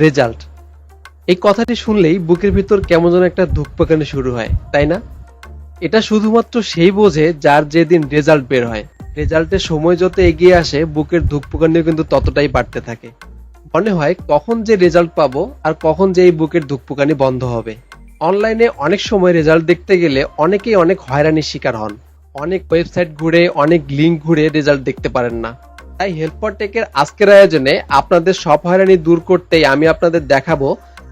Result, এই কথাটি শুনলেই বুকের ভিতর কেমন যেন একটা ধুকপাকানি শুরু হয়, তাই না? এটা শুধুমাত্র সেই বোঝে যার যেদিন রেজাল্ট বের হয়। রেজাল্টের সময় যত এগিয়ে আসে বুকের ধুকপাকানিও কিন্তু ততটাই বাড়তে থাকে। মনে হয় কখন যে রেজাল্ট পাবো আর কখন যে এই বুকের ধুকপুকানি বন্ধ হবে। অনলাইনে অনেক সময় রেজাল্ট দেখতে গেলে অনেকেই অনেক হয়রানির শিকার হন। অনেক ওয়েবসাইট ঘুরে, অনেক লিঙ্ক ঘুরে রেজাল্ট দেখতে পারেন না। তাই হেল্প ফর টেকের আজকের আয়োজনে আপনাদের সব হয়রানি দূর করতেই আমি আপনাদের দেখাবো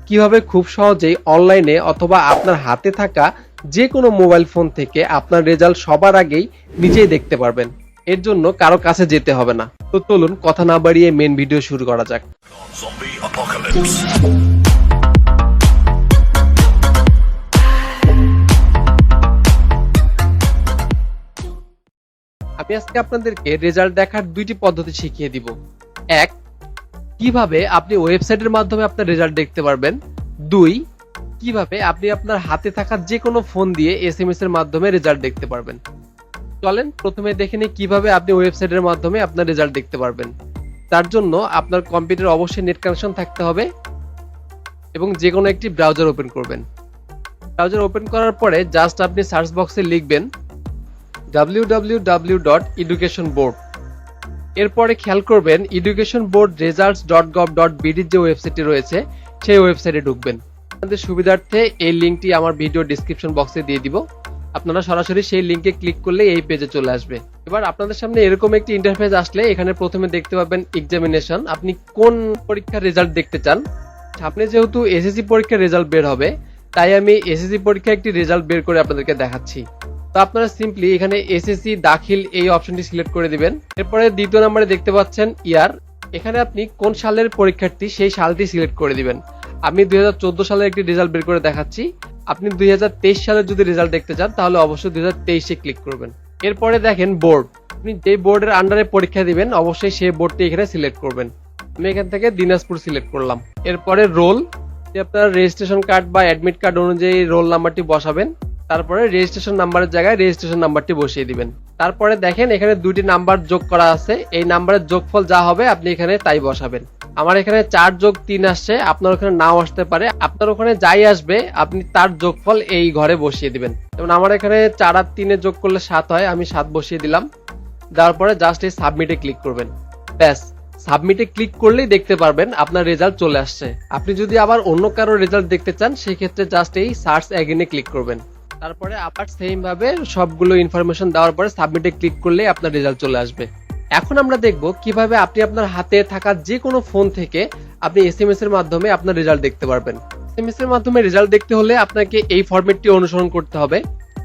কিভাবে খুব সহজেই অনলাইনে অথবা আপনার হাতে থাকা যে কোনো মোবাইল ফোন থেকে আপনার রেজাল্ট সবার আগেই নিজেই দেখতে পারবেন। এর জন্য কারো কাছে যেতে হবে না। তো চলুন কথা না বাড়িয়ে মেন ভিডিও শুরু করা যাক। আমি আজকে আপনাদেরকে রেজাল্ট দেখার দুইটি পদ্ধতি শিখিয়ে দিব। এক, কিভাবে আপনি ওয়েবসাইটের মাধ্যমে আপনার রেজাল্ট দেখতে পারবেন। দুই, কিভাবে আপনি আপনার হাতে থাকা যে কোনো ফোন দিয়ে এসএমএস এর মাধ্যমে রেজাল্ট দেখতে পারবেন। চলেন প্রথমে দেখে নিই কিভাবে আপনি ওয়েবসাইটের মাধ্যমে আপনার রেজাল্ট দেখতে পারবেন। তার জন্য আপনার কম্পিউটারে অবশ্যই নেট কানেকশন থাকতে হবে এবং যে কোনো একটি ব্রাউজার ওপেন করবেন। ব্রাউজার ওপেন করার পরে জাস্ট আপনি সার্চ বক্সে লিখবেন www.educationboard। এরপরে খেয়াল করবেন educationboardresults.gov.bd যে ওয়েবসাইটটি রয়েছে সেই ওয়েবসাইটে ঢুকবেন। আপনাদের সুবিধার্থে এই লিঙ্কটি আমার ভিডিও ডেসক্রিপশন বক্সে দিয়ে দিব। আপনারা সরাসরি সেই লিঙ্কে ক্লিক করলে এই পেজে চলে আসবে। এবার আপনাদের সামনে এরকম একটি ইন্টারফেস আসলে এখানে প্রথমে দেখতে পাবেন এক্সামিনেশন। আপনি কোন পরীক্ষার রেজাল্ট দেখতে চান। সামনে যেহেতু এসএসসি পরীক্ষার রেজাল্ট বের হবে, তাই আমি এসএসসি পরীক্ষার একটি রেজাল্ট বের করে আপনাদেরকে দেখাচ্ছি। তো আপনারা সিম্পলি এখানে এসএসসি দাখিল এই অপশনটি সিলেক্ট করে দিবেন। এরপরে দ্বিতীয় নম্বরে দেখতে পাচ্ছেন ইয়ার। এখানে আপনি কোন সালের পরীক্ষার্থী সেই সালটি সিলেক্ট করে দিবেন। আমি 2014 সালের একটি রেজাল্ট বের করে দেখাচ্ছি। আপনি 2023 সালের যদি রেজাল্ট দেখতে চান তাহলে অবশ্যই 2023-এ ক্লিক করবেন। এরপরে দেখেন বোর্ড। আপনি যে বোর্ডের আন্ডারে পরীক্ষা দিবেন অবশ্যই সেই বোর্ডটি এখানে সিলেক্ট করবেন। আমি এখান থেকে দিনাজপুর সিলেক্ট করলাম। এরপরে রোল, আপনার রেজিস্ট্রেশন কার্ড বা অ্যাডমিট কার্ড অনুযায়ী রোল নাম্বারটি বসাবেন। তারপরে রেজিস্ট্রেশন নাম্বারের জায়গায় রেজিস্ট্রেশন নাম্বারটি বসিয়ে দিবেন। তারপরে দেখেন এখানে দুইটি নাম্বার যোগ করা আছে। এই নাম্বারের যোগফল যা হবে আপনি এখানে তাই বসাবেন। আমার এখানে 4 যোগ 3 আসছে, আপনার ওখানে নাও আসতে পারে। আপনার ওখানে যাই আসবে আপনি তার যোগফল এই ঘরে বসিয়ে দিবেন। যেমন আমার এখানে 4 আর 3 যোগ করলে 7 হয়, আমি 7 বসিয়ে দিলাম। দেওয়ার পরে জাস্ট এই সাবমিটে ক্লিক করবেন। ব্যাস, সাবমিটে ক্লিক করলেই দেখতে পারবেন আপনার রেজাল্ট চলে আসছে। আপনি যদি আবার অন্য কারো রেজাল্ট দেখতে চান সেই ক্ষেত্রে জাস্ট এই সার্চ অ্যাগেনে ক্লিক করবেন। তারপরে আবার সেম ভাবে সবগুলো ইনফরমেশন দেওয়ার পরে সাবমিটে ক্লিক করলেই আপনার রেজাল্ট চলে আসবে। এখন আমরা দেখব কিভাবে আপনি আপনার হাতে থাকা যে কোনো ফোন থেকে আপনি এসএমএস এর মাধ্যমে আপনার রেজাল্ট দেখতে পারবেন। এসএমএস এর মাধ্যমে রেজাল্ট দেখতে হলে আপনাকে এই ফরম্যাটটি অনুসরণ করতে হবে।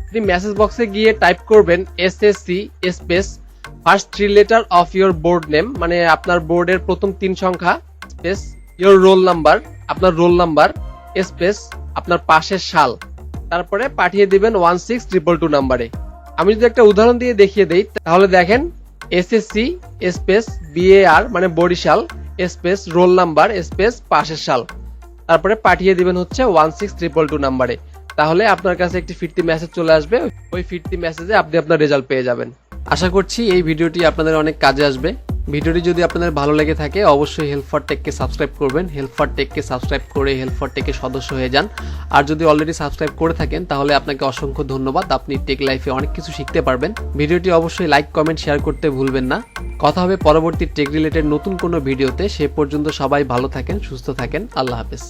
আপনি মেসেজ বক্সে গিয়ে টাইপ করবেন SSC space first 3 letter of your board name, মানে আপনার বোর্ডের প্রথম 3 সংখ্যা, স্পেস ইওর রোল নাম্বার, আপনার রোল নাম্বার, স্পেস আপনার পাশের সাল। তারপরে পাঠিয়ে দিবেন 16222 নাম্বারে। আমি যদি একটা উদাহরণ দিয়ে দেখিয়ে দেই তাহলে দেখেন এসএসসি স্পেস বিএআর মানে Barishal space roll number space পাশের সাল। তারপরে পাঠিয়ে দিবেন হচ্ছে 16222 নাম্বারে। তাহলে আপনার কাছে একটি ফিরতি মেসেজ চলে আসবে। ওই ফিরতি মেসেজে আপনি আপনার রেজাল্ট পেয়ে যাবেন। আশা করছি এই ভিডিওটি আপনাদের অনেক কাজে আসবে। ভিডিওটি যদি আপনাদের ভালো লেগে থাকে অবশ্যই হেল্প ফর টেককে সাবস্ক্রাইব করবেন। হেল্প ফর টেককে সাবস্ক্রাইব করে হেল্প ফর টেকের সদস্য হয়ে যান। আর যদি অলরেডি সাবস্ক্রাইব করে থাকেন তাহলে আপনাকে অসংখ্য ধন্যবাদ। আপনি টেক লাইফে অনেক কিছু শিখতে পারবেন। ভিডিওটি অবশ্যই লাইক, কমেন্ট, শেয়ার করতে ভুলবেন না। কথা হবে পরবর্তী টেক রিলেটেড নতুন কোনো ভিডিওতে। সে পর্যন্ত সবাই ভালো থাকেন, সুস্থ থাকেন। আল্লাহ হাফেজ।